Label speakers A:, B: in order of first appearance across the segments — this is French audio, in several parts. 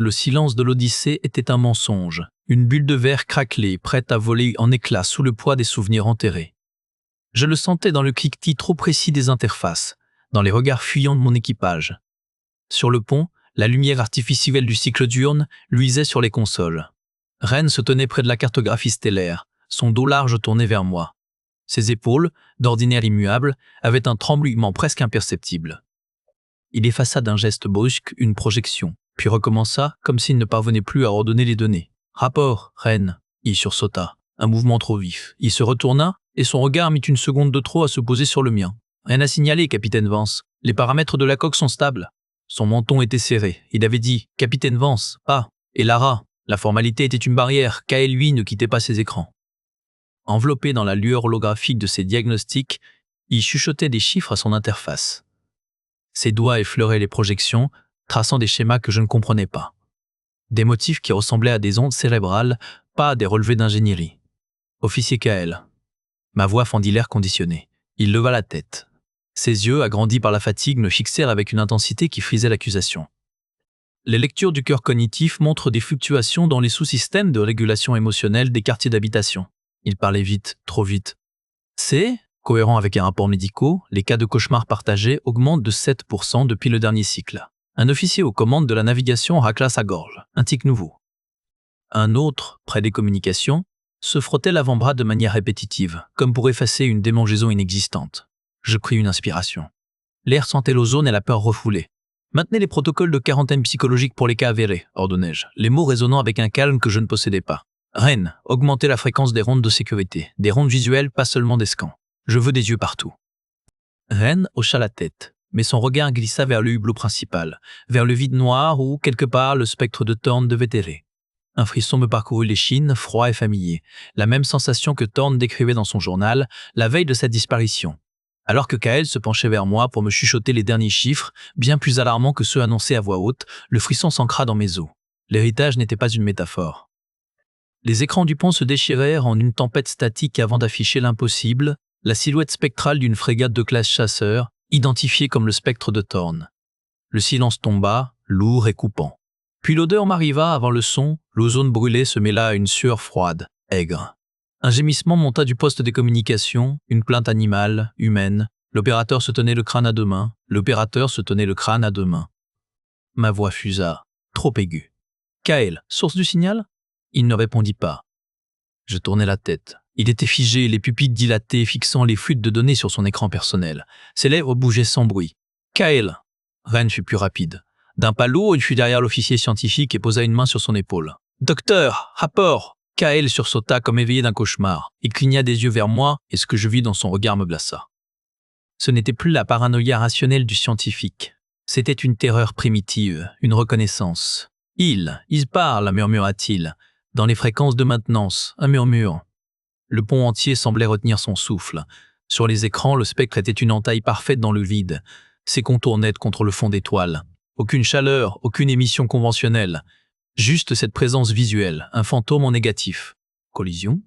A: Le silence de l'Odyssée était un mensonge, une bulle de verre craquelée, prête à voler en éclats sous le poids des souvenirs enterrés. Je le sentais dans le cliquetis trop précis des interfaces, dans les regards fuyants de mon équipage. Sur le pont, la lumière artificielle du cycle diurne luisait sur les consoles. Ren se tenait près de la cartographie stellaire, son dos large tourné vers moi. Ses épaules, d'ordinaire immuables, avaient un tremblement presque imperceptible. Il effaça d'un geste brusque une projection, puis recommença comme s'il ne parvenait plus à ordonner les données. « Rapport, Ren !» Il sursauta. Un mouvement trop vif. Il se retourna et son regard mit une seconde de trop à se poser sur le mien. « Rien à signaler, capitaine Vance. Les paramètres de la coque sont stables. » Son menton était serré. Il avait dit « Capitaine Vance, pas. » Et Lara, la formalité était une barrière, Kael lui ne quittait pas ses écrans. Enveloppé dans la lueur holographique de ses diagnostics, il chuchotait des chiffres à son interface. Ses doigts effleuraient les projections, traçant des schémas que je ne comprenais pas. Des motifs qui ressemblaient à des ondes cérébrales, pas à des relevés d'ingénierie. « Officier Kael. » Ma voix fendit l'air conditionné. Il leva la tête. Ses yeux, agrandis par la fatigue, me fixèrent avec une intensité qui frisait l'accusation. Les lectures du cœur cognitif montrent des fluctuations dans les sous-systèmes de régulation émotionnelle des quartiers d'habitation. Il parlait vite, trop vite. C'est, cohérent avec un rapport médical, les cas de cauchemars partagés augmentent de 7% depuis le dernier cycle. Un officier aux commandes de la navigation racla sa gorge, un tic nouveau. Un autre, près des communications, se frottait l'avant-bras de manière répétitive, comme pour effacer une démangeaison inexistante. Je pris une inspiration. L'air sentait l'ozone et la peur refoulée. Maintenez les protocoles de quarantaine psychologique pour les cas avérés, ordonnai-je, les mots résonnant avec un calme que je ne possédais pas. Ren, augmentez la fréquence des rondes de sécurité, des rondes visuelles, pas seulement des scans. Je veux des yeux partout. Ren hocha la tête, mais son regard glissa vers le hublot principal, vers le vide noir où, quelque part, le spectre de Thorn devait errer. Un frisson me parcourut l'échine, froid et familier, la même sensation que Thorn décrivait dans son journal, la veille de sa disparition. Alors que Kael se penchait vers moi pour me chuchoter les derniers chiffres, bien plus alarmants que ceux annoncés à voix haute, le frisson s'ancra dans mes os. L'héritage n'était pas une métaphore. Les écrans du pont se déchirèrent en une tempête statique avant d'afficher l'impossible, la silhouette spectrale d'une frégate de classe chasseur, identifiée comme le spectre de Thorn. Le silence tomba, lourd et coupant. Puis l'odeur m'arriva avant le son, l'ozone brûlé se mêla à une sueur froide, aigre. Un gémissement monta du poste des communications, une plainte animale, humaine. L'opérateur se tenait le crâne à deux mains, Ma voix fusa, trop aiguë. « Kael, source du signal ?» Il ne répondit pas. Je tournai la tête. Il était figé, les pupilles dilatées, fixant les flûtes de données sur son écran personnel. Ses lèvres bougeaient sans bruit. « Kael !» Ren fut plus rapide. D'un pas lourd, il fut derrière l'officier scientifique et posa une main sur son épaule. « Docteur, rapport !» Kael sursauta comme éveillé d'un cauchemar. Il cligna des yeux vers moi et ce que je vis dans son regard me glaça. Ce n'était plus la paranoïa rationnelle du scientifique. C'était une terreur primitive, une reconnaissance. « Il parle » murmura-t-il. Dans les fréquences de maintenance, un murmure. Le pont entier semblait retenir son souffle. Sur les écrans, le spectre était une entaille parfaite dans le vide. Ses contours nets contre le fond d'étoiles. Aucune chaleur, aucune émission conventionnelle. Juste cette présence visuelle, un fantôme en négatif. « Collision ?»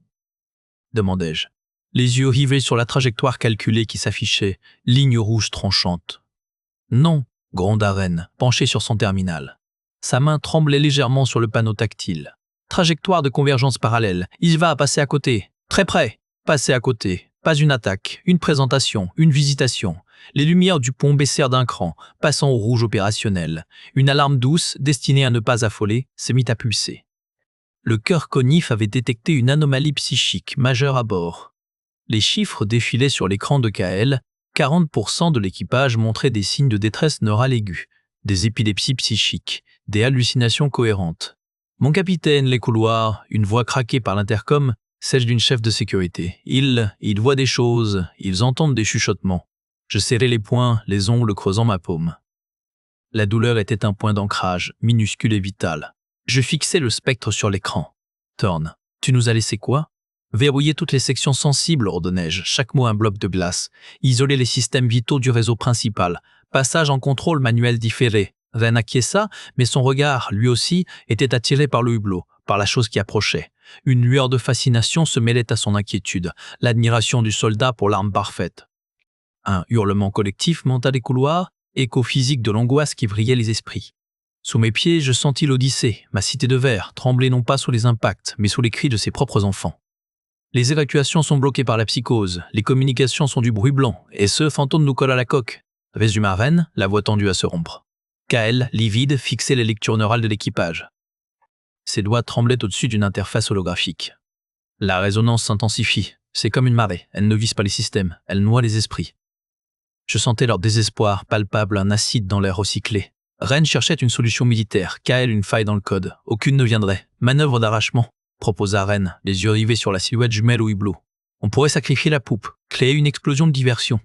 A: demandai-je. Les yeux rivés sur la trajectoire calculée qui s'affichait, ligne rouge tranchante. « Non !» gronda Ren, penché sur son terminal. Sa main tremblait légèrement sur le panneau tactile. Trajectoire de convergence parallèle. Il va passer à côté. Très près. Passer à côté. Pas une attaque, une présentation, une visitation. Les lumières du pont baissèrent d'un cran, passant au rouge opérationnel. Une alarme douce, destinée à ne pas affoler, s'est mise à pulser. Le cœur cognif avait détecté une anomalie psychique majeure à bord. Les chiffres défilaient sur l'écran de Kael. 40% de l'équipage montrait des signes de détresse neurale aiguë, des épilepsies psychiques, des hallucinations cohérentes. Mon capitaine, les couloirs, une voix craquée par l'intercom, celle d'une chef de sécurité. Ils voient des choses, ils entendent des chuchotements. Je serrai les poings, les ongles creusant ma paume. La douleur était un point d'ancrage, minuscule et vital. Je fixais le spectre sur l'écran. « Thorn, tu nous as laissé quoi ?» Verrouiller toutes les sections sensibles, ordonnai-je, chaque mot un bloc de glace. Isoler les systèmes vitaux du réseau principal. Passage en contrôle manuel différé. Ren acquiesça, mais son regard, lui aussi, était attiré par le hublot, par la chose qui approchait. Une lueur de fascination se mêlait à son inquiétude, l'admiration du soldat pour l'arme parfaite. Un hurlement collectif monta des couloirs, écho physique de l'angoisse qui vrillait les esprits. Sous mes pieds, je sentis l'Odyssée, ma cité de verre, trembler non pas sous les impacts, mais sous les cris de ses propres enfants. Les évacuations sont bloquées par la psychose, les communications sont du bruit blanc, et ce fantôme nous colle à la coque. Résumé à Rennes, la voix tendue à se rompre. Kael, livide, fixait les lectures neurales de l'équipage. Ses doigts tremblaient au-dessus d'une interface holographique. La résonance s'intensifie. C'est comme une marée, elle ne vise pas les systèmes, elle noie les esprits. Je sentais leur désespoir palpable, un acide dans l'air recyclé. Rennes cherchait une solution militaire, Kael une faille dans le code. Aucune ne viendrait. Manœuvre d'arrachement, proposa Rennes, les yeux rivés sur la silhouette jumelle au hublot. On pourrait sacrifier la poupe, créer une explosion de diversion.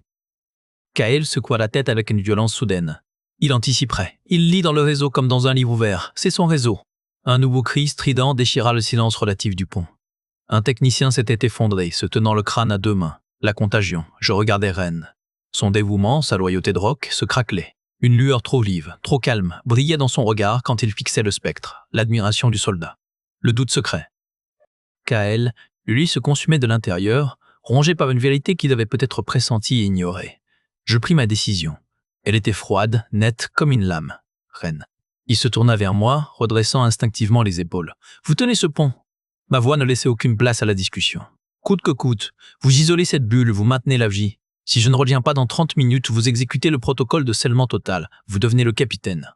A: Kael secoua la tête avec une violence soudaine. Il anticiperait. Il lit dans le réseau comme dans un livre ouvert. C'est son réseau. Un nouveau cri strident déchira le silence relatif du pont. Un technicien s'était effondré, se tenant le crâne à deux mains. La contagion. Je regardais Rennes. Son dévouement, sa loyauté de roc, se craquelait. Une lueur trop vive, trop calme, brillait dans son regard quand il fixait le spectre. L'admiration du soldat. Le doute secret. Kael, lui, se consumait de l'intérieur, rongé par une vérité qu'il avait peut-être pressentie et ignorée. Je pris ma décision. Elle était froide, nette, comme une lame. Rennes. Il se tourna vers moi, redressant instinctivement les épaules. « Vous tenez ce pont !» Ma voix ne laissait aucune place à la discussion. « Coûte que coûte, vous isolez cette bulle, vous maintenez la vie. Si je ne reviens pas dans 30 minutes, vous exécutez le protocole de scellement total. Vous devenez le capitaine. »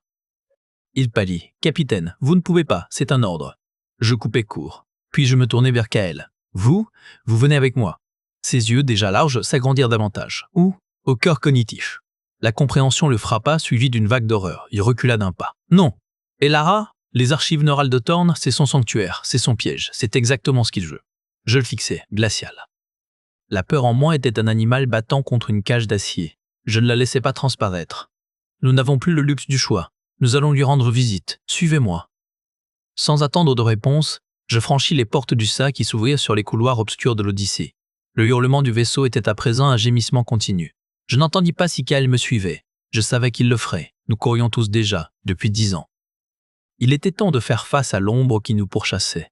A: Il pâlit. « Capitaine, vous ne pouvez pas, c'est un ordre. » Je coupai court. Puis je me tournai vers Kael. « Vous venez avec moi. » Ses yeux, déjà larges, s'agrandirent davantage. « Où ? Au cœur cognitif. » La compréhension le frappa, suivie d'une vague d'horreur. Il recula d'un pas. « Non. Et Lara ? Les archives neurales de Thorne, c'est son sanctuaire, c'est son piège. C'est exactement ce qu'il veut. » Je le fixais, glacial. La peur en moi était un animal battant contre une cage d'acier. Je ne la laissais pas transparaître. « Nous n'avons plus le luxe du choix. Nous allons lui rendre visite. Suivez-moi. » Sans attendre de réponse, je franchis les portes du sac qui s'ouvrirent sur les couloirs obscurs de l'Odyssée. Le hurlement du vaisseau était à présent un gémissement continu. Je n'entendis pas si Kael me suivait. Je savais qu'il le ferait. Nous courions tous déjà, depuis 10 ans. Il était temps de faire face à l'ombre qui nous pourchassait.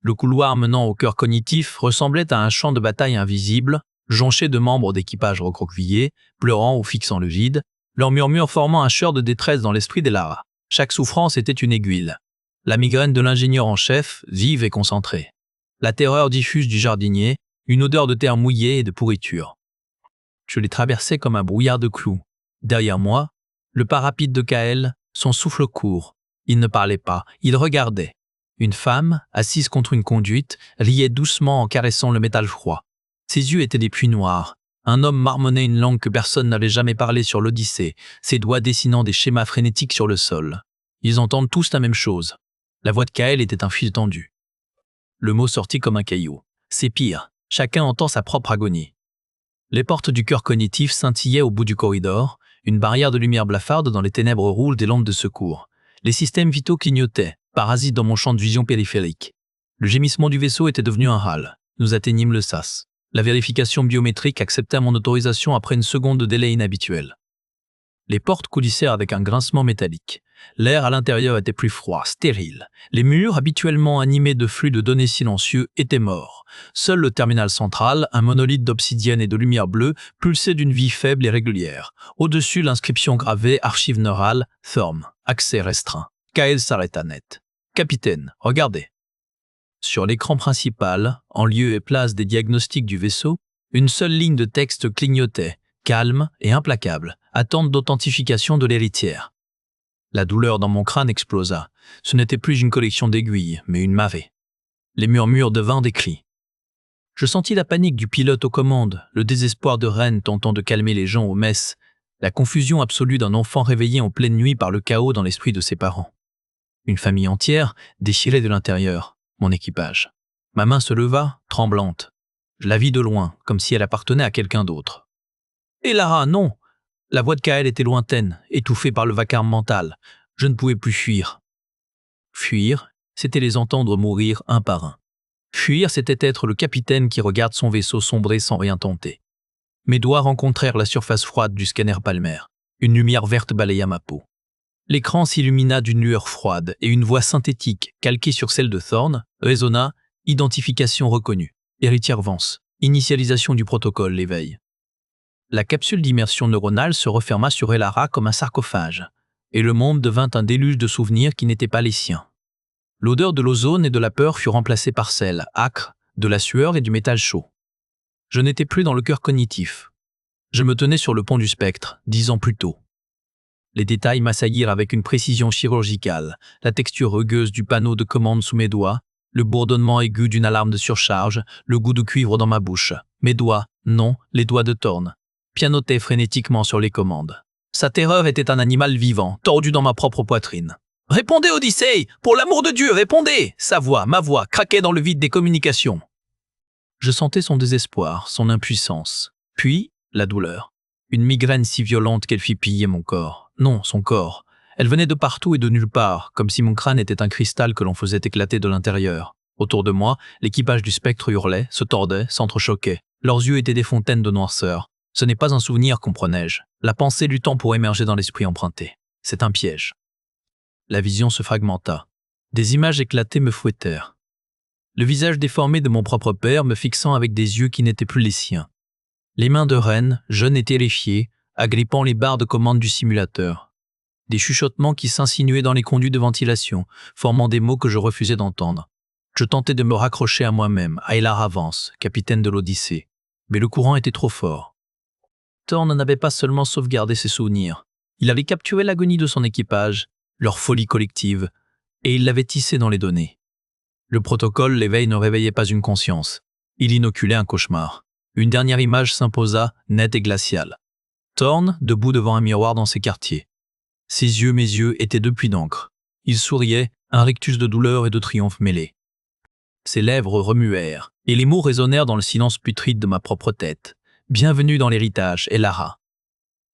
A: Le couloir menant au cœur cognitif ressemblait à un champ de bataille invisible, jonché de membres d'équipage recroquevillés, pleurant ou fixant le vide, leur murmure formant un chœur de détresse dans l'esprit des Lara. Chaque souffrance était une aiguille. La migraine de l'ingénieur en chef, vive et concentrée. La terreur diffuse du jardinier, une odeur de terre mouillée et de pourriture. Je les traversais comme un brouillard de clous. Derrière moi, le pas rapide de Kael, son souffle court. Il ne parlait pas, il regardait. Une femme, assise contre une conduite, riait doucement en caressant le métal froid. Ses yeux étaient des puits noirs. Un homme marmonnait une langue que personne n'avait jamais parlé sur l'Odyssée, ses doigts dessinant des schémas frénétiques sur le sol. Ils entendent tous la même chose. La voix de Kael était un fil tendu. Le mot sortit comme un caillou. C'est pire, chacun entend sa propre agonie. Les portes du cœur cognitif scintillaient au bout du corridor, une barrière de lumière blafarde dans les ténèbres rouges des lampes de secours. Les systèmes vitaux clignotaient, parasites dans mon champ de vision périphérique. Le gémissement du vaisseau était devenu un râle. Nous atteignîmes le sas. La vérification biométrique accepta mon autorisation après une seconde de délai inhabituel. Les portes coulissèrent avec un grincement métallique. L'air à l'intérieur était plus froid, stérile. Les murs, habituellement animés de flux de données silencieux, étaient morts. Seul le terminal central, un monolithe d'obsidienne et de lumière bleue, pulsait d'une vie faible et régulière. Au-dessus, l'inscription gravée, archive neurale, Thorne, accès restreint. Kael s'arrêta net. « Capitaine, regardez. » Sur l'écran principal, en lieu et place des diagnostics du vaisseau, une seule ligne de texte clignotait, calme et implacable, attente d'authentification de l'héritière. La douleur dans mon crâne explosa. Ce n'était plus une collection d'aiguilles, mais une marée. Les murmures devinrent des cris. Je sentis la panique du pilote aux commandes, le désespoir de Rennes tentant de calmer les gens aux messes, la confusion absolue d'un enfant réveillé en pleine nuit par le chaos dans l'esprit de ses parents. Une famille entière déchirée de l'intérieur, mon équipage. Ma main se leva, tremblante. Je la vis de loin, comme si elle appartenait à quelqu'un d'autre. « Et Lara, non !» La voix de Kael était lointaine, étouffée par le vacarme mental. Je ne pouvais plus fuir. Fuir, c'était les entendre mourir un par un. Fuir, c'était être le capitaine qui regarde son vaisseau sombrer sans rien tenter. Mes doigts rencontrèrent la surface froide du scanner palmaire. Une lumière verte balaya ma peau. L'écran s'illumina d'une lueur froide et une voix synthétique, calquée sur celle de Thorne, résonna « Identification reconnue. Héritière Vance. Initialisation du protocole, l'éveil. » La capsule d'immersion neuronale se referma sur Elara comme un sarcophage. et le monde devint un déluge de souvenirs qui n'étaient pas les siens. L'odeur de l'ozone et de la peur fut remplacée par celle, âcre, de la sueur et du métal chaud. Je n'étais plus dans le cœur cognitif. Je me tenais sur le pont du spectre, 10 ans plus tôt. Les détails m'assaillirent avec une précision chirurgicale, la texture rugueuse du panneau de commande sous mes doigts, le bourdonnement aigu d'une alarme de surcharge, le goût de cuivre dans ma bouche. Mes doigts, non, les doigts de Thorn, pianotaient frénétiquement sur les commandes. Sa terreur était un animal vivant, tordu dans ma propre poitrine. « Répondez, Odyssey! Pour l'amour de Dieu, répondez !» Sa voix, ma voix, craquaient dans le vide des communications. Je sentais son désespoir, son impuissance. Puis, la douleur. Une migraine si violente qu'elle fit piller mon corps. Non, son corps. Elle venait de partout et de nulle part, comme si mon crâne était un cristal que l'on faisait éclater de l'intérieur. Autour de moi, l'équipage du spectre hurlait, se tordait, s'entrechoquait. Leurs yeux étaient des fontaines de noirceur. Ce n'est pas un souvenir, comprenais-je. La pensée luttant pour émerger dans l'esprit emprunté. C'est un piège. La vision se fragmenta. Des images éclatées me fouettèrent. Le visage déformé de mon propre père me fixant avec des yeux qui n'étaient plus les siens. Les mains de Ren, jeune et terrifiée, agrippant les barres de commande du simulateur. Des chuchotements qui s'insinuaient dans les conduits de ventilation, formant des mots que je refusais d'entendre. Je tentais de me raccrocher à moi-même, à Elar Avance, capitaine de l'Odyssée. Mais le courant était trop fort. Thorn n'avait pas seulement sauvegardé ses souvenirs. Il avait capturé l'agonie de son équipage, leur folie collective, et il l'avait tissée dans les données. Le protocole, l'éveil ne réveillait pas une conscience. Il inoculait un cauchemar. Une dernière image s'imposa, nette et glaciale. Thorn, debout devant un miroir dans ses quartiers. Ses yeux, mes yeux, étaient depuis d'encre. Il souriait, un rictus de douleur et de triomphe mêlés. Ses lèvres remuèrent, et les mots résonnèrent dans le silence putride de ma propre tête. Bienvenue dans l'héritage, Elara.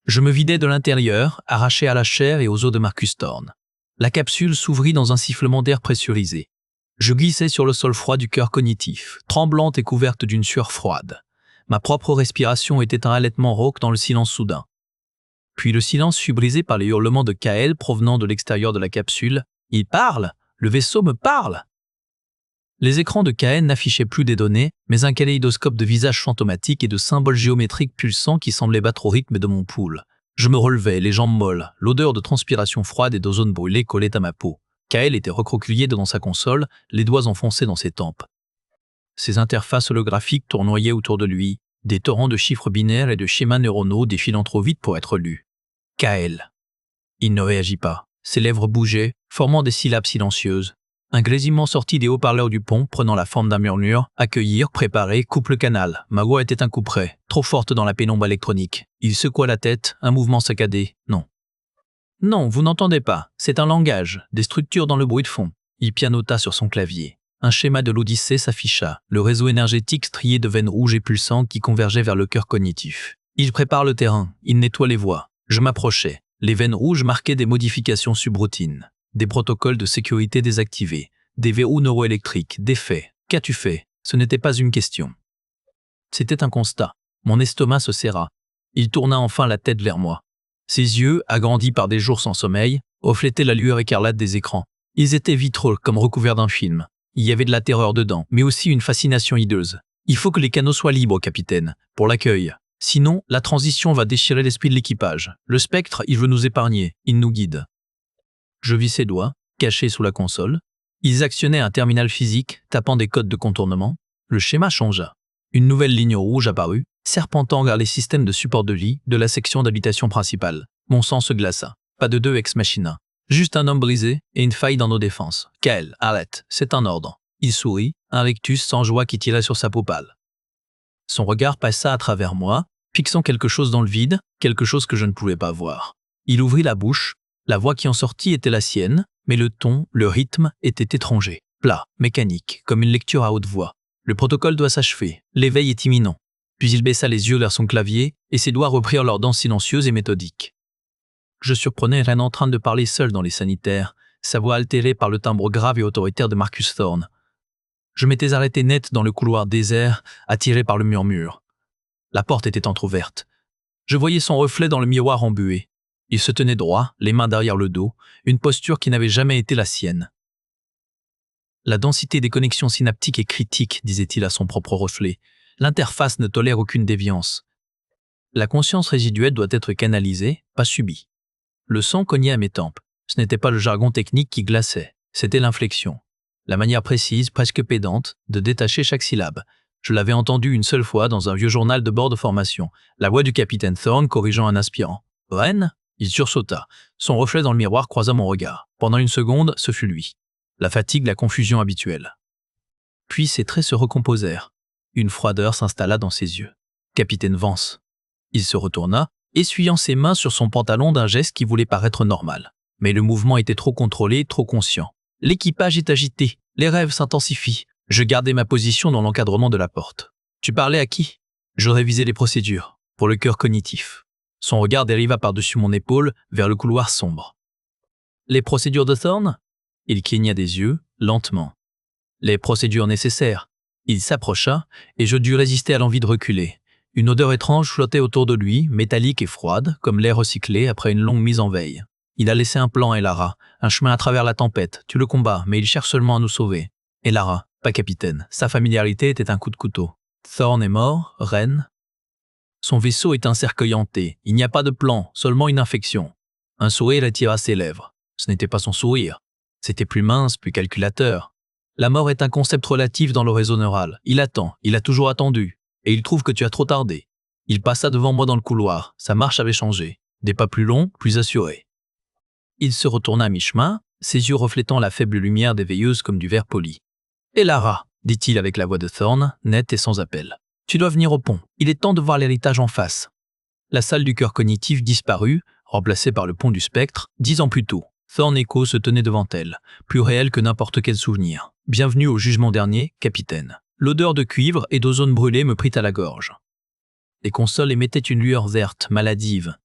A: Je me vidai de l'intérieur, arraché à la chair et aux os de Marcus Thorn. La capsule s'ouvrit dans un sifflement d'air pressurisé. Je glissai sur le sol froid du cœur cognitif, tremblante et couverte d'une sueur froide. Ma propre respiration était un halètement rauque dans le silence soudain. Puis le silence fut brisé par les hurlements de Kael provenant de l'extérieur de la capsule. « Il parle! Le vaisseau me parle !» Les écrans de Kael n'affichaient plus des données, mais un kaléidoscope de visages fantomatiques et de symboles géométriques pulsants qui semblaient battre au rythme de mon pouls. Je me relevais, les jambes molles, l'odeur de transpiration froide et d'ozone brûlé collait à ma peau. Kael était recroquevillé devant sa console, les doigts enfoncés dans ses tempes. Ses interfaces holographiques tournoyaient autour de lui, des torrents de chiffres binaires et de schémas neuronaux défilant trop vite pour être lus. Kael. Il ne réagit pas. Ses lèvres bougeaient, formant des syllabes silencieuses. Un grésillement sortit des haut-parleurs du pont, prenant la forme d'un murmure. Accueillir, préparer, coupe le canal. Ma voix était un coup près, trop forte dans la pénombre électronique. Il secoua la tête, un mouvement saccadé. Non. Non, vous n'entendez pas. C'est un langage, des structures dans le bruit de fond. Il pianota sur son clavier. Un schéma de l'Odyssée s'afficha, le réseau énergétique strié de veines rouges et pulsantes qui convergeaient vers le cœur cognitif. Il prépare le terrain, il nettoie les voies. Je m'approchais. Les veines rouges marquaient des modifications subroutines. Des protocoles de sécurité désactivés, des verrous neuroélectriques, des faits. Qu'as-tu fait? Ce n'était pas une question. C'était un constat. Mon estomac se serra. Il tourna enfin la tête vers moi. Ses yeux, agrandis par des jours sans sommeil, reflétaient la lueur écarlate des écrans. Ils étaient vitreux comme recouverts d'un film. Il y avait de la terreur dedans, mais aussi une fascination hideuse. Il faut que les canaux soient libres, capitaine, pour l'accueil. Sinon, la transition va déchirer l'esprit de l'équipage. Le spectre, il veut nous épargner, il nous guide. Je vis ses doigts, cachés sous la console. Ils actionnaient un terminal physique, tapant des codes de contournement. Le schéma changea. Une nouvelle ligne rouge apparut, serpentant vers les systèmes de support de vie de la section d'habitation principale. Mon sang se glaça. Pas de deux ex machina. Juste un homme brisé et une faille dans nos défenses. Kael, arrête, c'est un ordre. Il sourit, un rictus sans joie qui tirait sur sa peau pâle. Son regard passa à travers moi, fixant quelque chose dans le vide, quelque chose que je ne pouvais pas voir. Il ouvrit la bouche. La voix qui en sortit était la sienne, mais le ton, le rythme étaient étrangers, plat, mécanique, comme une lecture à haute voix. Le protocole doit s'achever, l'éveil est imminent. Puis il baissa les yeux vers son clavier, et ses doigts reprirent leur danse silencieuse et méthodique. Je surprenais Ren en train de parler seul dans les sanitaires, sa voix altérée par le timbre grave et autoritaire de Marcus Thorn. Je m'étais arrêté net dans le couloir désert, attiré par le murmure. La porte était entr'ouverte. Je voyais son reflet dans le miroir embué. Il se tenait droit, les mains derrière le dos, une posture qui n'avait jamais été la sienne. La densité des connexions synaptiques est critique, disait-il à son propre reflet. L'interface ne tolère aucune déviance. La conscience résiduelle doit être canalisée, pas subie. Le sang cognait à mes tempes. Ce n'était pas le jargon technique qui glaçait, c'était l'inflexion. La manière précise, presque pédante, de détacher chaque syllabe. Je l'avais entendu une seule fois dans un vieux journal de bord de formation, la voix du capitaine Thorne corrigeant un aspirant. « Ren ?» Il sursauta. Son reflet dans le miroir croisa mon regard. Pendant une seconde, ce fut lui. La fatigue, la confusion habituelle. Puis ses traits se recomposèrent. Une froideur s'installa dans ses yeux. « Capitaine Vance !» Il se retourna, essuyant ses mains sur son pantalon d'un geste qui voulait paraître normal. Mais le mouvement était trop contrôlé, trop conscient. L'équipage est agité, les rêves s'intensifient. Je gardais ma position dans l'encadrement de la porte. « Tu parlais à qui ?» Je révisais les procédures, pour le cœur cognitif. Son regard dériva par-dessus mon épaule vers le couloir sombre. « Les procédures de Thorne ?» Il cligna des yeux, lentement. « Les procédures nécessaires. » Il s'approcha, et je dus résister à l'envie de reculer. Une odeur étrange flottait autour de lui, métallique et froide, comme l'air recyclé après une longue mise en veille. Il a laissé un plan, Elara, un chemin à travers la tempête. Tu le combats, mais il cherche seulement à nous sauver. Elara, pas capitaine. Sa familiarité était un coup de couteau. Thorne est mort, Ren. Son vaisseau est un cercueil hanté. Il n'y a pas de plan, seulement une infection. Un sourire attira ses lèvres. Ce n'était pas son sourire. C'était plus mince, plus calculateur. La mort est un concept relatif dans le réseau neural. Il attend, il a toujours attendu. Et il trouve que tu as trop tardé. Il passa devant moi dans le couloir. Sa marche avait changé. Des pas plus longs, plus assurés. Il se retourna à mi-chemin, ses yeux reflétant la faible lumière des veilleuses comme du verre poli. « Elara !» dit-il avec la voix de Thorne, nette et sans appel. « Tu dois venir au pont. Il est temps de voir l'héritage en face. » La salle du cœur cognitif disparut, remplacée par le pont du spectre, 10 ans plus tôt. Thorne Echo se tenait devant elle, plus réel que n'importe quel souvenir. « Bienvenue au jugement dernier, capitaine. » L'odeur de cuivre et d'ozone brûlé me prit à la gorge. Les consoles émettaient une lueur verte, maladive.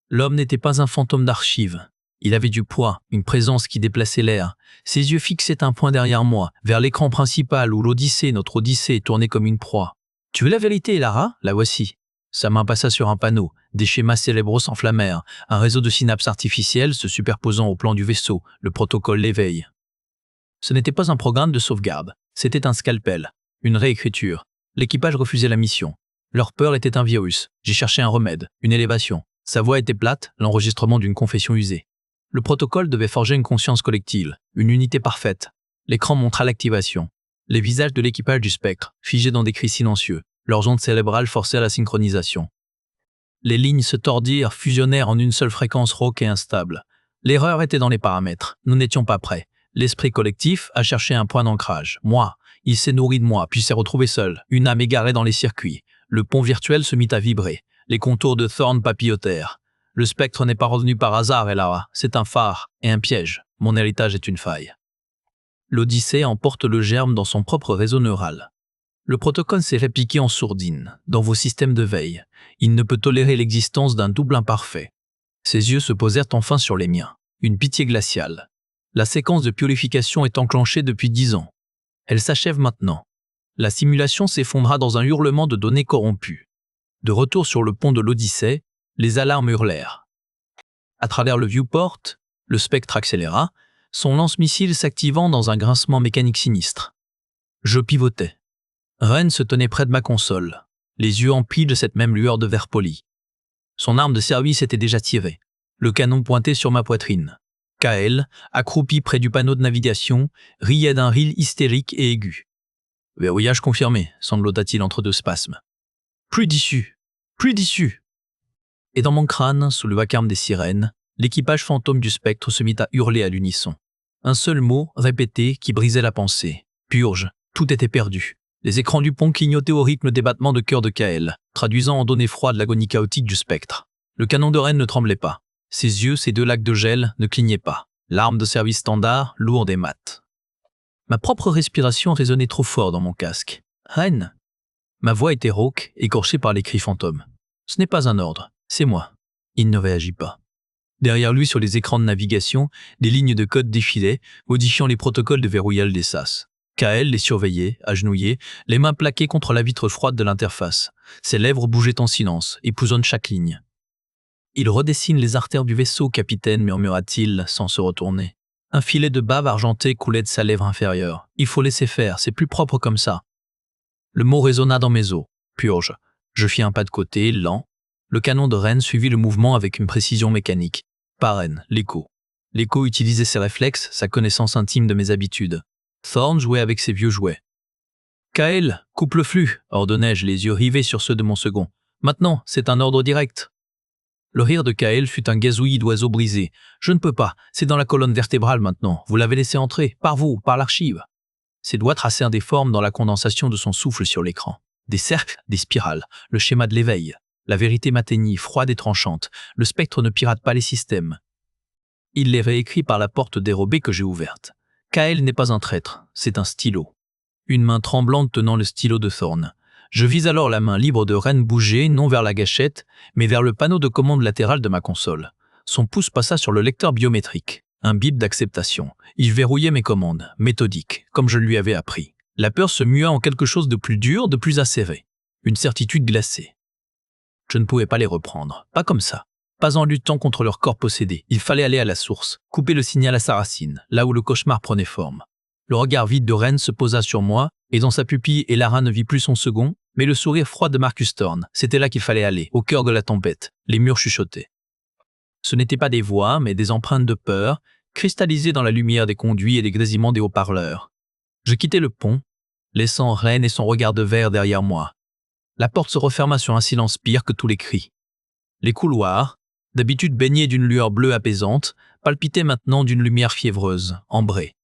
A: L'homme n'était pas un fantôme d'archives. Il avait du poids, une présence qui déplaçait l'air. Ses yeux fixaient un point derrière moi, vers l'écran principal où l'Odyssée, notre Odyssée, tournait comme une proie. « Tu veux la vérité, Elara ? La voici. » Sa main passa sur un panneau. Des schémas cérébraux s'enflammèrent. Un réseau de synapses artificielles se superposant au plan du vaisseau. Le protocole l'éveille. Ce n'était pas un programme de sauvegarde. C'était un scalpel. Une réécriture. L'équipage refusait la mission. Leur peur était un virus. J'ai cherché un remède, une élévation. Sa voix était plate, l'enregistrement d'une confession usée. Le protocole devait forger une conscience collective, une unité parfaite. L'écran montra l'activation. Les visages de l'équipage du spectre, figés dans des cris silencieux. Leurs ondes cérébrales forcèrent la synchronisation. Les lignes se tordirent, fusionnèrent en une seule fréquence rauque et instable. L'erreur était dans les paramètres. Nous n'étions pas prêts. L'esprit collectif a cherché un point d'ancrage. Moi. Il s'est nourri de moi, puis s'est retrouvé seul, une âme égarée dans les circuits. Le pont virtuel se mit à vibrer. Les contours de Thorne papillotèrent. Le spectre n'est pas revenu par hasard, Elara. C'est un phare et un piège. Mon héritage est une faille. L'Odyssée emporte le germe dans son propre réseau neural. Le protocole s'est répliqué en sourdine, dans vos systèmes de veille. Il ne peut tolérer l'existence d'un double imparfait. Ses yeux se posèrent enfin sur les miens. Une pitié glaciale. La séquence de purification est enclenchée depuis 10 ans. Elle s'achève maintenant. La simulation s'effondra dans un hurlement de données corrompues. De retour sur le pont de l'Odyssée, les alarmes hurlèrent. À travers le viewport, le spectre accéléra, son lance-missile s'activant dans un grincement mécanique sinistre. Je pivotais. Ren se tenait près de ma console, les yeux emplis de cette même lueur de verre poli. Son arme de service était déjà tirée, le canon pointé sur ma poitrine. Kael, accroupi près du panneau de navigation, riait d'un rire hystérique et aigu. « Verrouillage confirmé », sanglota-t-il entre deux spasmes. « Plus d'issue, plus d'issue !» Et dans mon crâne, sous le vacarme des sirènes, l'équipage fantôme du spectre se mit à hurler à l'unisson. Un seul mot, répété, qui brisait la pensée. Purge, tout était perdu. Les écrans du pont clignotaient au rythme des battements de cœur de Kael, traduisant en données froides l'agonie chaotique du spectre. Le canon de Ren ne tremblait pas. Ses yeux, ses 2 lacs de gel, ne clignaient pas. L'arme de service standard, lourde et mate. Ma propre respiration résonnait trop fort dans mon casque. « Ren !» Ma voix était rauque, écorchée par les cris fantômes. « Ce n'est pas un ordre, c'est moi. » Il ne réagit pas. Derrière lui, sur les écrans de navigation, des lignes de code défilaient, modifiant les protocoles de verrouillage des SAS. Kael les surveillait, agenouillé, les mains plaquées contre la vitre froide de l'interface. Ses lèvres bougeaient en silence, épousant chaque ligne. « Il redessine les artères du vaisseau, capitaine, murmura-t-il, sans se retourner. Un filet de bave argenté coulait de sa lèvre inférieure. Il faut laisser faire, c'est plus propre comme ça. Le mot résonna dans mes os. Purge. Je fis un pas de côté, lent. Le canon de Ren suivit le mouvement avec une précision mécanique. Pas Ren, l'écho. L'écho utilisait ses réflexes, sa connaissance intime de mes habitudes. Thorn jouait avec ses vieux jouets. Kael, coupe le flux, ordonnai-je, les yeux rivés sur ceux de mon second. Maintenant, c'est un ordre direct. Le rire de Kael fut un gazouillis d'oiseau brisé. Je ne peux pas, c'est dans la colonne vertébrale maintenant. Vous l'avez laissé entrer, par vous, par l'archive. Ses doigts tracèrent des formes dans la condensation de son souffle sur l'écran. Des cercles, des spirales, le schéma de l'éveil. La vérité m'atteignit, froide et tranchante. Le spectre ne pirate pas les systèmes. Il les réécrit par la porte dérobée que j'ai ouverte. Kael n'est pas un traître, c'est un stylo. Une main tremblante tenant le stylo de Thorn. Je vis alors la main libre de Ren bouger, non vers la gâchette, mais vers le panneau de commande latéral de ma console. Son pouce passa sur le lecteur biométrique. Un bip d'acceptation. Il verrouillait mes commandes, méthodique, comme je lui avais appris. La peur se mua en quelque chose de plus dur, de plus acéré. Une certitude glacée. Je ne pouvais pas les reprendre, pas comme ça. Pas en luttant contre leur corps possédé. Il fallait aller à la source, couper le signal à sa racine, là où le cauchemar prenait forme. Le regard vide de Ren se posa sur moi, et dans sa pupille, Elara ne vit plus son second, mais le sourire froid de Marcus Thorn. C'était là qu'il fallait aller, au cœur de la tempête. Les murs chuchotaient. Ce n'étaient pas des voix, mais des empreintes de peur, cristallisées dans la lumière des conduits et des grésillements des haut-parleurs. Je quittai le pont, laissant Ren et son regard de verre derrière moi. La porte se referma sur un silence pire que tous les cris. Les couloirs, d'habitude baignés d'une lueur bleue apaisante, palpitaient maintenant d'une lumière fiévreuse, ambrée.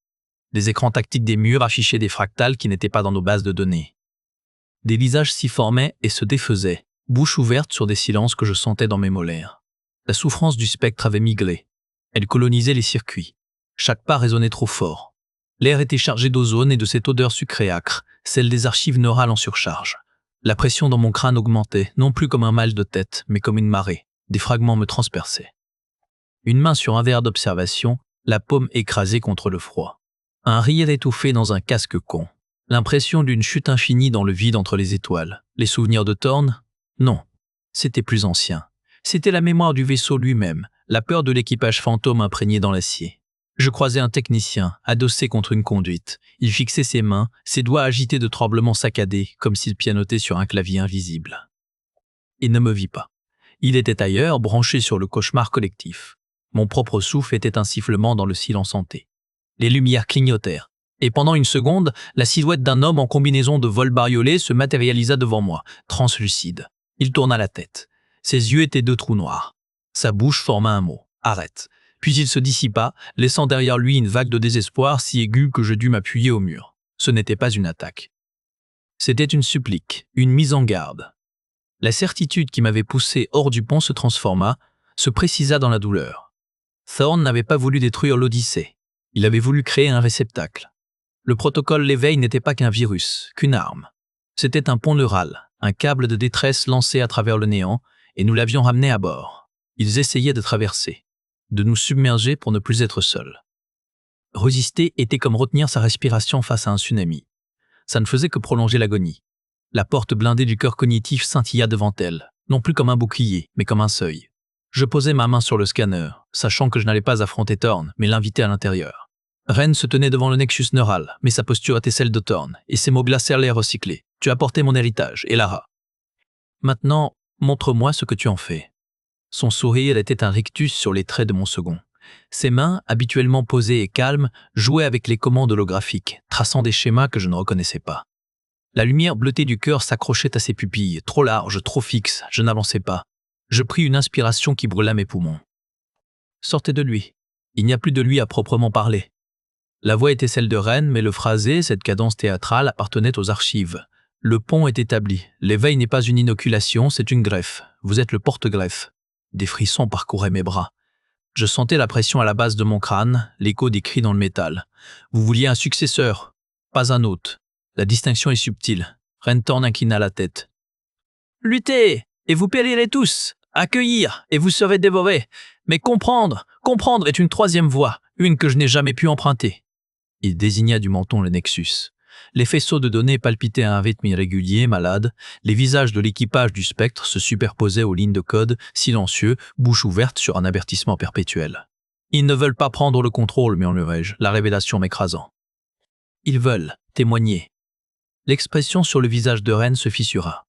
A: Des écrans tactiques des murs affichaient des fractales qui n'étaient pas dans nos bases de données. Des visages s'y formaient et se défaisaient, bouche ouverte sur des silences que je sentais dans mes molaires. La souffrance du spectre avait migré. Elle colonisait les circuits. Chaque pas résonnait trop fort. L'air était chargé d'ozone et de cette odeur sucrée âcre, celle des archives neurales en surcharge. La pression dans mon crâne augmentait, non plus comme un mal de tête, mais comme une marée. Des fragments me transperçaient. Une main sur un verre d'observation, la paume écrasée contre le froid. Un rire étouffé dans un casque con. L'impression d'une chute infinie dans le vide entre les étoiles. Les souvenirs de Thorn? Non. C'était plus ancien. C'était la mémoire du vaisseau lui-même, la peur de l'équipage fantôme imprégné dans l'acier. Je croisais un technicien, adossé contre une conduite. Il fixait ses mains, ses doigts agités de tremblements saccadés, comme s'il pianotait sur un clavier invisible. Il ne me vit pas. Il était ailleurs, branché sur le cauchemar collectif. Mon propre souffle était un sifflement dans le silence hanté. Les lumières clignotèrent, et pendant une seconde, la silhouette d'un homme en combinaison de vol bariolé se matérialisa devant moi, translucide. Il tourna la tête. Ses yeux étaient deux trous noirs. Sa bouche forma un mot. « Arrête !» Puis il se dissipa, laissant derrière lui une vague de désespoir si aiguë que je dus m'appuyer au mur. Ce n'était pas une attaque. C'était une supplique, une mise en garde. La certitude qui m'avait poussé hors du pont se transforma, se précisa dans la douleur. Thorn n'avait pas voulu détruire l'Odyssée. Il avait voulu créer un réceptacle. Le protocole l'éveil n'était pas qu'un virus, qu'une arme. C'était un pont neural, un câble de détresse lancé à travers le néant, et nous l'avions ramené à bord. Ils essayaient de traverser, de nous submerger pour ne plus être seuls. Résister était comme retenir sa respiration face à un tsunami. Ça ne faisait que prolonger l'agonie. La porte blindée du cœur cognitif scintilla devant elle, non plus comme un bouclier, mais comme un seuil. Je posai ma main sur le scanner, sachant que je n'allais pas affronter Thorn, mais l'inviter à l'intérieur. Ren se tenait devant le nexus neural, mais sa posture était celle de Thorn, et ses mots glacèrent l'air recyclé. « Tu as porté mon héritage, Elara. Maintenant, montre-moi ce que tu en fais. » Son sourire était un rictus sur les traits de mon second. Ses mains, habituellement posées et calmes, jouaient avec les commandes holographiques, traçant des schémas que je ne reconnaissais pas. La lumière bleutée du cœur s'accrochait à ses pupilles, trop larges, trop fixes, je n'avançais pas. Je pris une inspiration qui brûla mes poumons. Sortez de lui. Il n'y a plus de lui à proprement parler. La voix était celle de Ren, mais le phrasé, cette cadence théâtrale, appartenait aux archives. Le pont est établi. L'éveil n'est pas une inoculation, c'est une greffe. Vous êtes le porte-greffe. Des frissons parcouraient mes bras. Je sentais la pression à la base de mon crâne, l'écho des cris dans le métal. Vous vouliez un successeur, pas un hôte. La distinction est subtile. Ren Thorn inclina la tête. Luttez, et vous périrez tous. Accueillir, et vous serez dévorés. Mais comprendre est une troisième voie, une que je n'ai jamais pu emprunter. Il désigna du menton le nexus. Les faisceaux de données palpitaient à un rythme irrégulier, malade. Les visages de l'équipage du spectre se superposaient aux lignes de code, silencieux, bouche ouverte sur un avertissement perpétuel. Ils ne veulent pas prendre le contrôle, murmurai-je, la révélation m'écrasant. Ils veulent témoigner. L'expression sur le visage de Ren se fissura.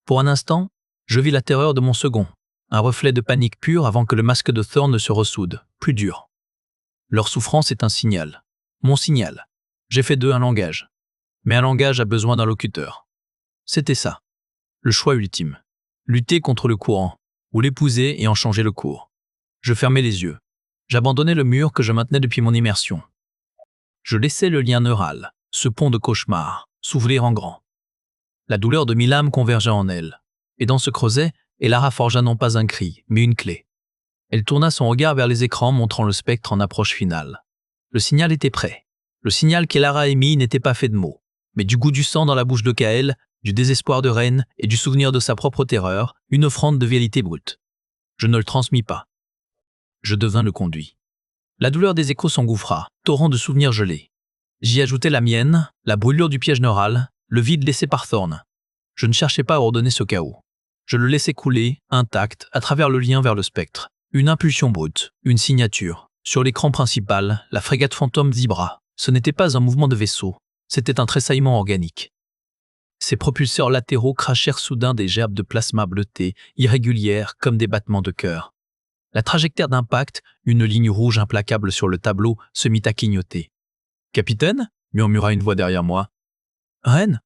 A: Pour un instant, je vis la terreur de mon second. un reflet de panique pure avant que le masque de Thorn ne se ressoude, plus dur. Leur souffrance est un signal. Mon signal. J'ai fait d'eux un langage. Mais un langage a besoin d'un locuteur. C'était ça. Le choix ultime. Lutter contre le courant, ou l'épouser et en changer le cours. Je fermais les yeux. J'abandonnais le mur que je maintenais depuis mon immersion. Je laissais le lien neural, ce pont de cauchemar, s'ouvrir en grand. La douleur de 1000 âmes convergeait en elle. Et dans ce creuset, Elara forgea non pas un cri, mais une clé. Elle tourna son regard vers les écrans montrant le spectre en approche finale. Le signal était prêt. Le signal qu'Elara émit n'était pas fait de mots, mais du goût du sang dans la bouche de Kael, du désespoir de Ren et du souvenir de sa propre terreur, une offrande de vérité brute. Je ne le transmis pas. Je devins le conduit. La douleur des échos s'engouffra, torrent de souvenirs gelés. J'y ajoutais la mienne, la brûlure du piège neural, le vide laissé par Thorn. Je ne cherchais pas à ordonner ce chaos. Je le laissais couler, intact, à travers le lien vers le spectre. Une impulsion brute, une signature. Sur l'écran principal, la frégate fantôme vibra. Ce n'était pas un mouvement de vaisseau, c'était un tressaillement organique. Ses propulseurs latéraux crachèrent soudain des gerbes de plasma bleuté, irrégulières comme des battements de cœur. La trajectoire d'impact, une ligne rouge implacable sur le tableau, se mit à clignoter. « Capitaine » murmura une voix derrière moi. « Ren ?»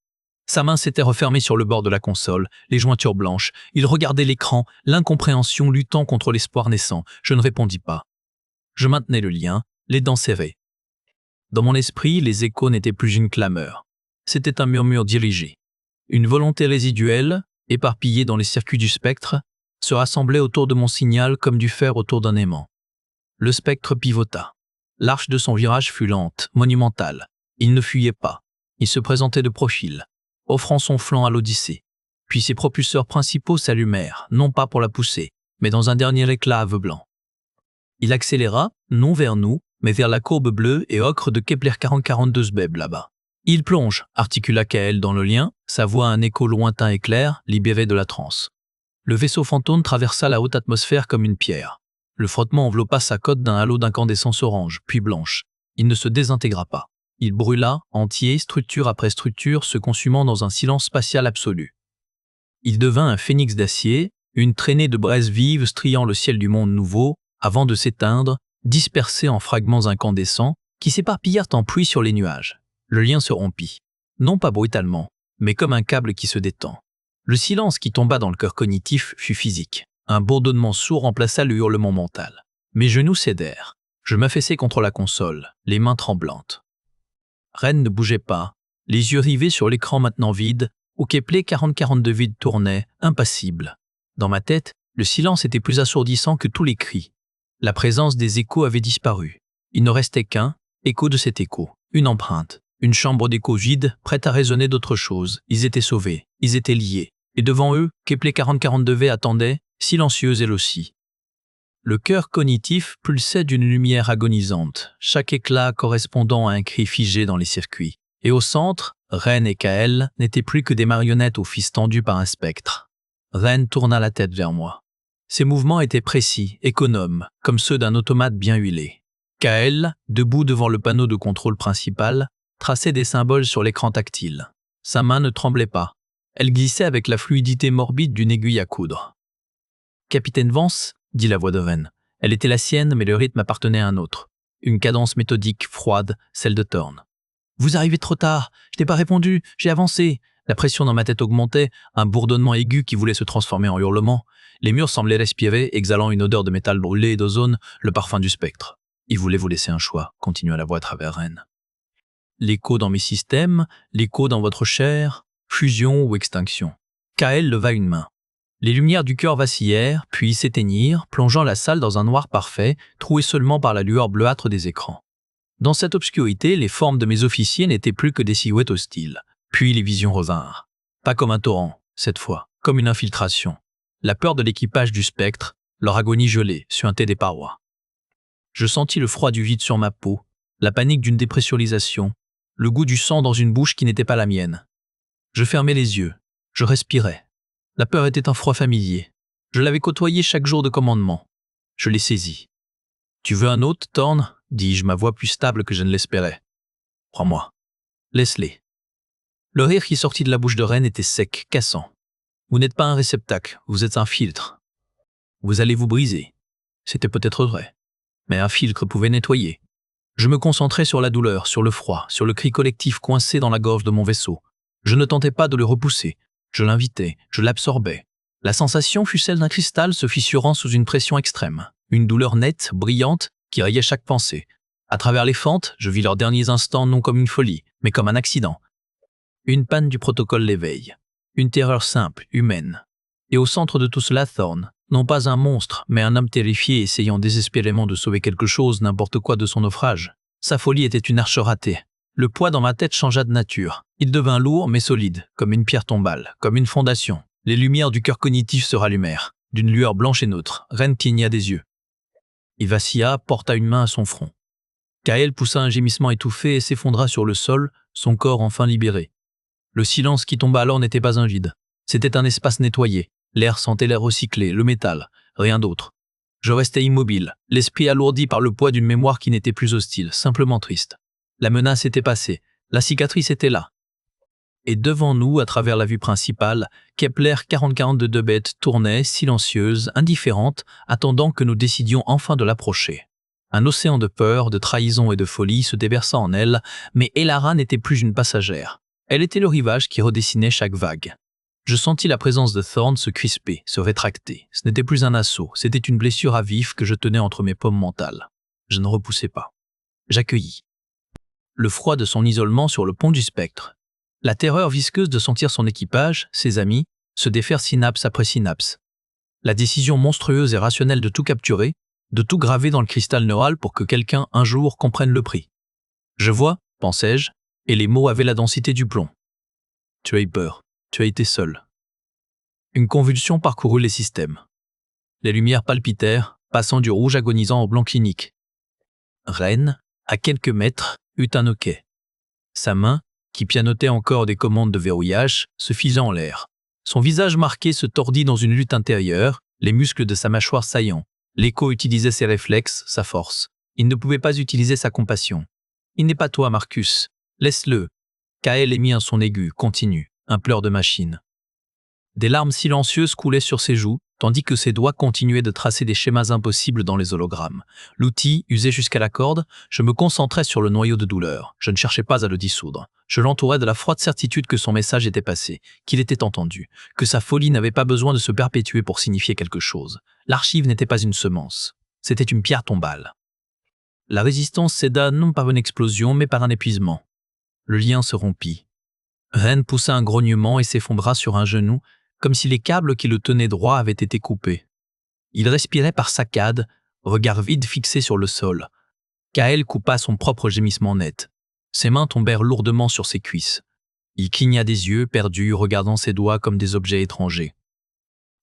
A: Sa main s'était refermée sur le bord de la console, les jointures blanches. Il regardait l'écran, l'incompréhension luttant contre l'espoir naissant. Je ne répondis pas. Je maintenais le lien, les dents serrées. Dans mon esprit, les échos n'étaient plus une clameur. C'était un murmure dirigé. Une volonté résiduelle, éparpillée dans les circuits du spectre, se rassemblait autour de mon signal comme du fer autour d'un aimant. Le spectre pivota. L'arche de son virage fut lente, monumentale. Il ne fuyait pas. Il se présentait de profil, offrant son flanc à l'Odyssée. Puis ses propulseurs principaux s'allumèrent, non pas pour la pousser, mais dans un dernier éclat aveuglant. Il accéléra, non vers nous, mais vers la courbe bleue et ocre de Kepler 4042 Sbeb là-bas. Il plonge, articula Kael dans le lien, sa voix un écho lointain et clair, libéré de la transe. Le vaisseau fantôme traversa la haute atmosphère comme une pierre. Le frottement enveloppa sa coque d'un halo d'incandescence orange, puis blanche. Il ne se désintégra pas. Il brûla, entier, structure après structure, se consumant dans un silence spatial absolu. Il devint un phénix d'acier, une traînée de braise vive striant le ciel du monde nouveau, avant de s'éteindre, dispersé en fragments incandescents qui s'éparpillèrent en pluie sur les nuages. Le lien se rompit, non pas brutalement, mais comme un câble qui se détend. Le silence qui tomba dans le cœur cognitif fut physique. Un bourdonnement sourd remplaça le hurlement mental. Mes genoux cédèrent. Je m'affaissai contre la console, les mains tremblantes. Ren ne bougeait pas, les yeux rivés sur l'écran maintenant vide, où Kepler 4042 vide tournait, impassible. Dans ma tête, le silence était plus assourdissant que tous les cris. La présence des échos avait disparu. Il ne restait qu'un écho de cet écho, une empreinte, une chambre d'écho vide, prête à résonner d'autre chose. Ils étaient sauvés, ils étaient liés. Et devant eux, Kepler 4042V attendait, silencieuse elle aussi. Le cœur cognitif pulsait d'une lumière agonisante, chaque éclat correspondant à un cri figé dans les circuits. Et au centre, Ren et Kael n'étaient plus que des marionnettes aux fils tendus par un spectre. Ren tourna la tête vers moi. Ses mouvements étaient précis, économes, comme ceux d'un automate bien huilé. Kael, debout devant le panneau de contrôle principal, traçait des symboles sur l'écran tactile. Sa main ne tremblait pas. Elle glissait avec la fluidité morbide d'une aiguille à coudre. « Capitaine Vance ?» dit la voix de Ren. Elle était la sienne, mais le rythme appartenait à un autre. Une cadence méthodique, froide, celle de Thorn. « Vous arrivez trop tard. Je n'ai pas répondu. J'ai avancé. » La pression dans ma tête augmentait, un bourdonnement aigu qui voulait se transformer en hurlement. Les murs semblaient respirer, exhalant une odeur de métal brûlé et d'ozone, le parfum du spectre. « Il voulait vous laisser un choix, » continua la voix à travers Ren. « L'écho dans mes systèmes, l'écho dans votre chair, fusion ou extinction. » Kael leva une main. Les lumières du cœur vacillèrent, puis s'éteignirent, plongeant la salle dans un noir parfait, troué seulement par la lueur bleuâtre des écrans. Dans cette obscurité, les formes de mes officiers n'étaient plus que des silhouettes hostiles. Puis les visions revinrent. Pas comme un torrent, cette fois, comme une infiltration. La peur de l'équipage du spectre, leur agonie gelée, suintait des parois. Je sentis le froid du vide sur ma peau, la panique d'une dépressurisation, le goût du sang dans une bouche qui n'était pas la mienne. Je fermais les yeux, je respirais. La peur était un froid familier. Je l'avais côtoyé chaque jour de commandement. Je l'ai saisi. « Tu veux un autre, Thorn ?» dis-je, ma voix plus stable que je ne l'espérais. « Crois-moi. Laisse-les. » Le rire qui sortit de la bouche de Ren était sec, cassant. « Vous n'êtes pas un réceptacle, vous êtes un filtre. » Vous allez vous briser. C'était peut-être vrai. Mais un filtre pouvait nettoyer. Je me concentrais sur la douleur, sur le froid, sur le cri collectif coincé dans la gorge de mon vaisseau. Je ne tentais pas de le repousser. Je l'invitais, je l'absorbais. La sensation fut celle d'un cristal se fissurant sous une pression extrême. Une douleur nette, brillante, qui rayait chaque pensée. À travers les fentes, je vis leurs derniers instants non comme une folie, mais comme un accident. Une panne du protocole l'éveille. Une terreur simple, humaine. Et au centre de tout cela, Thorn, non pas un monstre, mais un homme terrifié essayant désespérément de sauver quelque chose, n'importe quoi de son naufrage. Sa folie était une arche ratée. Le poids dans ma tête changea de nature. Il devint lourd mais solide, comme une pierre tombale, comme une fondation. Les lumières du cœur cognitif se rallumèrent. D'une lueur blanche et neutre, Ren cligna des yeux. Il vacilla, porta une main à son front. Kael poussa un gémissement étouffé et s'effondra sur le sol, son corps enfin libéré. Le silence qui tomba alors n'était pas un vide. C'était un espace nettoyé. L'air sentait l'air recyclé, le métal, rien d'autre. Je restais immobile, l'esprit alourdi par le poids d'une mémoire qui n'était plus hostile, simplement triste. La menace était passée, la cicatrice était là. Et devant nous, à travers la vue principale, Kepler 4042 de bête tournait, silencieuse, indifférente, attendant que nous décidions enfin de l'approcher. Un océan de peur, de trahison et de folie se déversa en elle, mais Elara n'était plus une passagère. Elle était le rivage qui redessinait chaque vague. Je sentis la présence de Thorn se crisper, se rétracter. Ce n'était plus un assaut, c'était une blessure à vif que je tenais entre mes paumes mentales. Je ne repoussais pas. J'accueillis. Le froid de son isolement sur le pont du spectre. La terreur visqueuse de sentir son équipage, ses amis, se défaire synapse après synapse. La décision monstrueuse et rationnelle de tout capturer, de tout graver dans le cristal neural pour que quelqu'un, un jour, comprenne le prix. Je vois, pensais-je, et les mots avaient la densité du plomb. Tu as eu peur. Tu as été seul. Une convulsion parcourut les systèmes. Les lumières palpitèrent, passant du rouge agonisant au blanc clinique. Ren, à quelques mètres, eut un hoquet. Sa main, qui pianotait encore des commandes de verrouillage, se figea en l'air. Son visage marqué se tordit dans une lutte intérieure, les muscles de sa mâchoire saillants. L'écho utilisait ses réflexes, sa force. Il ne pouvait pas utiliser sa compassion. Il n'est pas toi, Marcus. Laisse-le. Kael émit un son aigu, continu. Un pleur de machine. Des larmes silencieuses coulaient sur ses joues, tandis que ses doigts continuaient de tracer des schémas impossibles dans les hologrammes. L'outil, usé jusqu'à la corde, je me concentrais sur le noyau de douleur. Je ne cherchais pas à le dissoudre. Je l'entourais de la froide certitude que son message était passé, qu'il était entendu, que sa folie n'avait pas besoin de se perpétuer pour signifier quelque chose. L'archive n'était pas une semence. C'était une pierre tombale. La résistance céda non par une explosion, mais par un épuisement. Le lien se rompit. Ren poussa un grognement et s'effondra sur un genou, comme si les câbles qui le tenaient droit avaient été coupés. Il respirait par saccades, regard vide fixé sur le sol. Kael coupa son propre gémissement net. Ses mains tombèrent lourdement sur ses cuisses. Il cligna des yeux, perdu, regardant ses doigts comme des objets étrangers.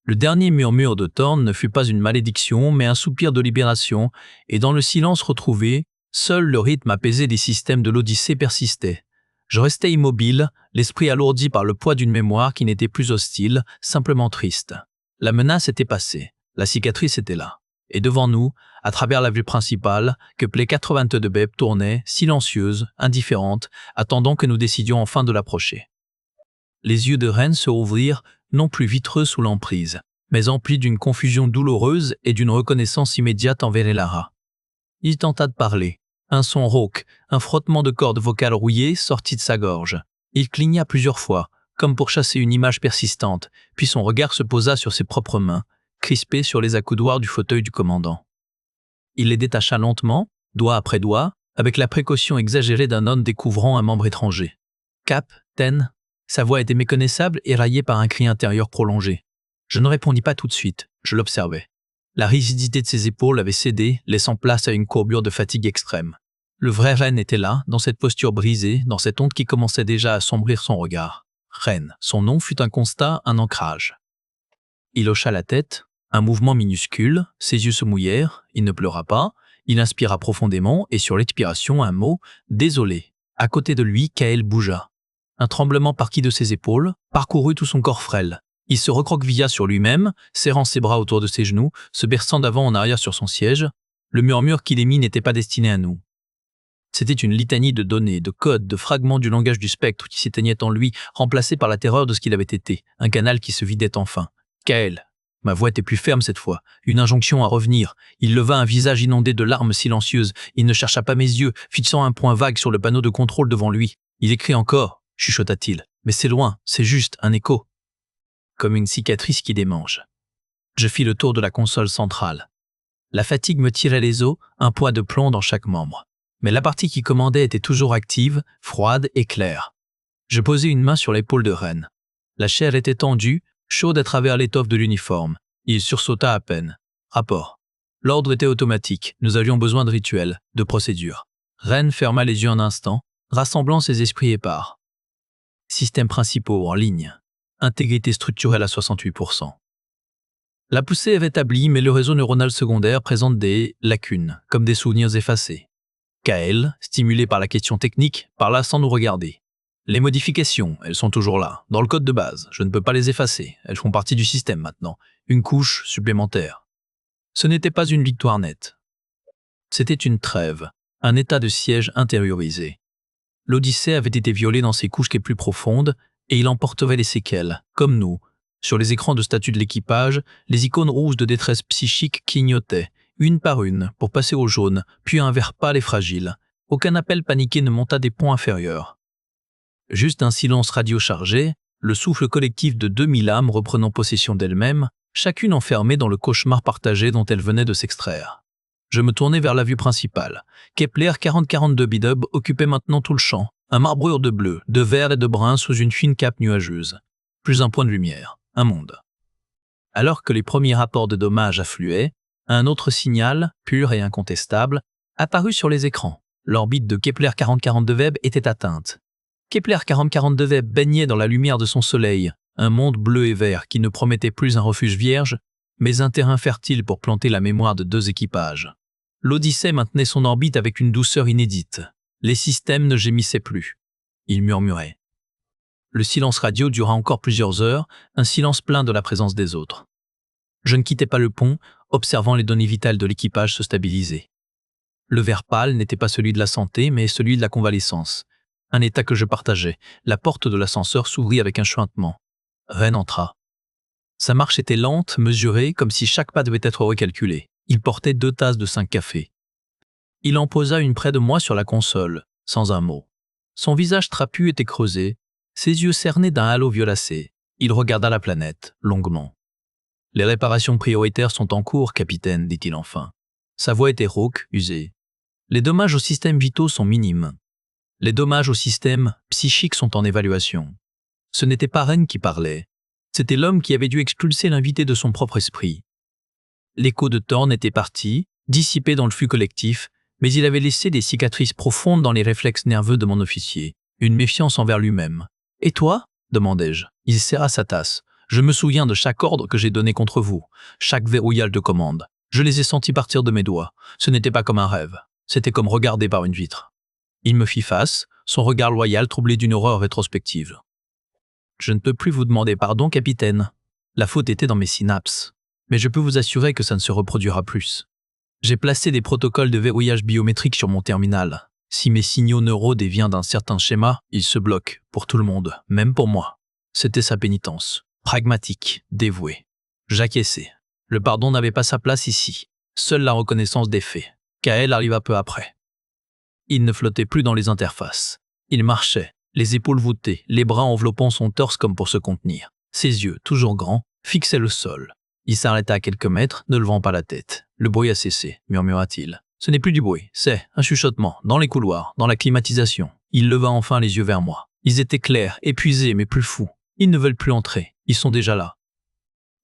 A: Le dernier murmure de Thorn ne fut pas une malédiction, mais un soupir de libération, et dans le silence retrouvé, seul le rythme apaisé des systèmes de l'Odyssée persistait. Je restais immobile, l'esprit alourdi par le poids d'une mémoire qui n'était plus hostile, simplement triste. La menace était passée, la cicatrice était là. Et devant nous, à travers la vue principale, Kepler 82 BEP tournait, silencieuse, indifférente, attendant que nous décidions enfin de l'approcher. Les yeux de Ren se rouvrirent, non plus vitreux sous l'emprise, mais emplis d'une confusion douloureuse et d'une reconnaissance immédiate envers Elara. Il tenta de parler. Un son rauque, un frottement de cordes vocales rouillées sortit de sa gorge. Il cligna plusieurs fois, comme pour chasser une image persistante, puis son regard se posa sur ses propres mains, crispées sur les accoudoirs du fauteuil du commandant. Il les détacha lentement, doigt après doigt, avec la précaution exagérée d'un homme découvrant un membre étranger. Cap, Ten. Sa voix était méconnaissable, éraillée par un cri intérieur prolongé. Je ne répondis pas tout de suite, je l'observais. La rigidité de ses épaules avait cédé, laissant place à une courbure de fatigue extrême. Le vrai Ren était là, dans cette posture brisée, dans cette honte qui commençait déjà à assombrir son regard. Ren, son nom fut un constat, un ancrage. Il hocha la tête, un mouvement minuscule, ses yeux se mouillèrent, il ne pleura pas, il inspira profondément et sur l'expiration un mot « désolé ». À côté de lui, Kael bougea. Un tremblement partit de ses épaules, parcourut tout son corps frêle. Il se recroquevilla sur lui-même, serrant ses bras autour de ses genoux, se berçant d'avant en arrière sur son siège. Le murmure qu'il émit n'était pas destiné à nous. C'était une litanie de données, de codes, de fragments du langage du spectre qui s'éteignait en lui, remplacé par la terreur de ce qu'il avait été, un canal qui se vidait enfin. Kael, Ma voix était plus ferme cette fois, une injonction à revenir. Il leva un visage inondé de larmes silencieuses. Il ne chercha pas mes yeux, fixant un point vague sur le panneau de contrôle devant lui. Il écrit encore, chuchota-t-il. Mais c'est loin, c'est juste un écho. Comme une cicatrice qui démange. Je fis le tour de la console centrale. La fatigue me tirait les os, un poids de plomb dans chaque membre. Mais la partie qui commandait était toujours active, froide et claire. Je posai une main sur l'épaule de Ren. La chair était tendue, chaude à travers l'étoffe de l'uniforme. Il sursauta à peine. Rapport. L'ordre était automatique. Nous avions besoin de rituels, de procédures. Ren ferma les yeux un instant, rassemblant ses esprits épars. Systèmes principaux en ligne. Intégrité structurelle à 68%. La poussée est rétablie, mais le réseau neuronal secondaire présente des lacunes, comme des souvenirs effacés. Kael, stimulé par la question technique, parla sans nous regarder. Les modifications, elles sont toujours là, dans le code de base. Je ne peux pas les effacer. Elles font partie du système maintenant. Une couche supplémentaire. Ce n'était pas une victoire nette. C'était une trêve, un état de siège intériorisé. L'Odyssée avait été violée dans ses couches les plus profondes et il emporterait les séquelles, comme nous. Sur les écrans de statut de l'équipage, les icônes rouges de détresse psychique clignotaient, une par une, pour passer au jaune, puis un vert pâle et fragile. Aucun appel paniqué ne monta des ponts inférieurs. Juste un silence radio chargé, le souffle collectif de 2000 âmes reprenant possession d'elles-mêmes, chacune enfermée dans le cauchemar partagé dont elle venait de s'extraire. Je me tournai vers la vue principale. Kepler 4042 Bidub occupait maintenant tout le champ, un marbrure de bleu, de vert et de brun sous une fine cape nuageuse. Plus un point de lumière, un monde. Alors que les premiers rapports de dommages affluaient, un autre signal, pur et incontestable, apparut sur les écrans. L'orbite de Kepler 4042 Web était atteinte. Kepler 4042 Web baignait dans la lumière de son soleil, un monde bleu et vert qui ne promettait plus un refuge vierge, mais un terrain fertile pour planter la mémoire de 2 équipages. L'Odyssée maintenait son orbite avec une douceur inédite. Les systèmes ne gémissaient plus. Ils murmuraient. Le silence radio dura encore plusieurs heures, un silence plein de la présence des autres. Je ne quittais pas le pont, observant les données vitales de l'équipage se stabiliser. Le vert pâle n'était pas celui de la santé, mais celui de la convalescence. Un état que je partageais. La porte de l'ascenseur s'ouvrit avec un chuintement. Ren entra. Sa marche était lente, mesurée, comme si chaque pas devait être recalculé. Il portait 2 tasses de 5 cafés. Il en posa une près de moi sur la console, sans un mot. Son visage trapu était creusé, ses yeux cernés d'un halo violacé. Il regarda la planète, longuement. « Les réparations prioritaires sont en cours, capitaine, dit-il enfin. Sa voix était rauque, usée. Les dommages aux systèmes vitaux sont minimes. Les dommages aux systèmes psychiques sont en évaluation. Ce n'était pas Ren qui parlait. C'était l'homme qui avait dû expulser l'invité de son propre esprit. L'écho de Thorne était parti, dissipé dans le flux collectif, mais il avait laissé des cicatrices profondes dans les réflexes nerveux de mon officier, une méfiance envers lui-même. « Et toi ?» demandai-je. Il serra sa tasse. « Je me souviens de chaque ordre que j'ai donné contre vous, chaque verrouillage de commande. Je les ai sentis partir de mes doigts. Ce n'était pas comme un rêve. C'était comme regarder par une vitre. » Il me fit face, son regard loyal troublé d'une horreur rétrospective. « Je ne peux plus vous demander pardon, capitaine. La faute était dans mes synapses. Mais je peux vous assurer que ça ne se reproduira plus. J'ai placé des protocoles de verrouillage biométrique sur mon terminal. Si mes signaux neuraux déviennent d'un certain schéma, ils se bloquent, pour tout le monde, même pour moi. » C'était sa pénitence. Pragmatique, dévoué. J'acquiesçai. Le pardon n'avait pas sa place ici. Seule la reconnaissance des faits. Kael arriva peu après. Il ne flottait plus dans les interfaces. Il marchait, les épaules voûtées, les bras enveloppant son torse comme pour se contenir. Ses yeux, toujours grands, fixaient le sol. Il s'arrêta à quelques mètres, ne levant pas la tête. « Le bruit a cessé », murmura-t-il. « Ce n'est plus du bruit, c'est un chuchotement, dans les couloirs, dans la climatisation. » Il leva enfin les yeux vers moi. Ils étaient clairs, épuisés, mais plus fous. Ils ne veulent plus entrer, ils sont déjà là.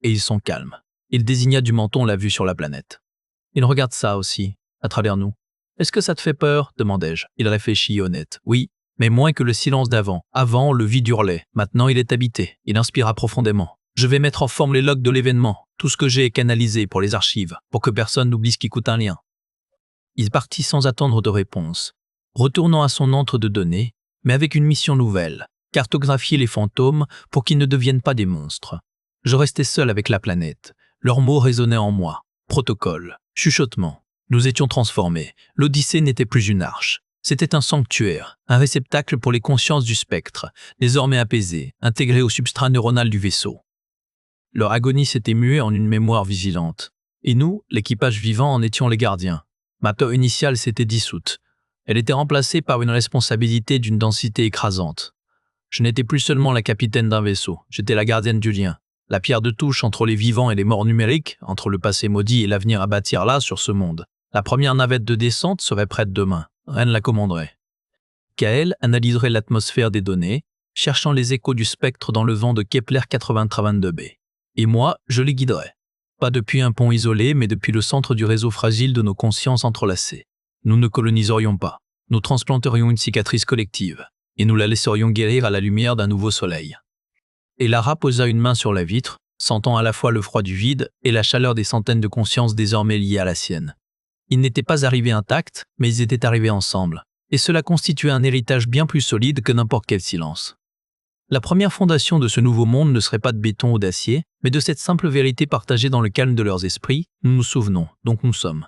A: Et ils sont calmes. Il désigna du menton la vue sur la planète. « Ils regardent ça aussi, à travers nous. »« Est-ce que ça te fait peur ?» demandai-je. Il réfléchit honnête. « Oui, mais moins que le silence d'avant. Avant, le vide hurlait. Maintenant, il est habité. » Il inspira profondément. « Je vais mettre en forme les logs de l'événement. Tout ce que j'ai est canalisé pour les archives, pour que personne n'oublie ce qui coûte un lien. » Il partit sans attendre de réponse, retournant à son antre de données, mais avec une mission nouvelle, cartographier les fantômes pour qu'ils ne deviennent pas des monstres. Je restais seul avec la planète. Leurs mots résonnaient en moi. Protocole, chuchotement. Nous étions transformés. L'Odyssée n'était plus une arche. C'était un sanctuaire, un réceptacle pour les consciences du spectre, désormais apaisées, intégrées au substrat neuronal du vaisseau. Leur agonie s'était muée en une mémoire vigilante. Et nous, l'équipage vivant, en étions les gardiens. Ma peur initiale s'était dissoute. Elle était remplacée par une responsabilité d'une densité écrasante. Je n'étais plus seulement la capitaine d'un vaisseau, j'étais la gardienne du lien. La pierre de touche entre les vivants et les morts numériques, entre le passé maudit et l'avenir à bâtir là, sur ce monde. La première navette de descente serait prête demain. Ren la commanderait. Kael analyserait l'atmosphère des données, cherchant les échos du spectre dans le vent de Kepler 82b. Et moi, je les guiderais. Pas depuis un pont isolé, mais depuis le centre du réseau fragile de nos consciences entrelacées. Nous ne coloniserions pas. Nous transplanterions une cicatrice collective, et nous la laisserions guérir à la lumière d'un nouveau soleil. Et Lara posa une main sur la vitre, sentant à la fois le froid du vide et la chaleur des centaines de consciences désormais liées à la sienne. Ils n'étaient pas arrivés intacts, mais ils étaient arrivés ensemble. Et cela constituait un héritage bien plus solide que n'importe quel silence. La première fondation de ce nouveau monde ne serait pas de béton ou d'acier, mais de cette simple vérité partagée dans le calme de leurs esprits, nous nous souvenons, donc nous sommes.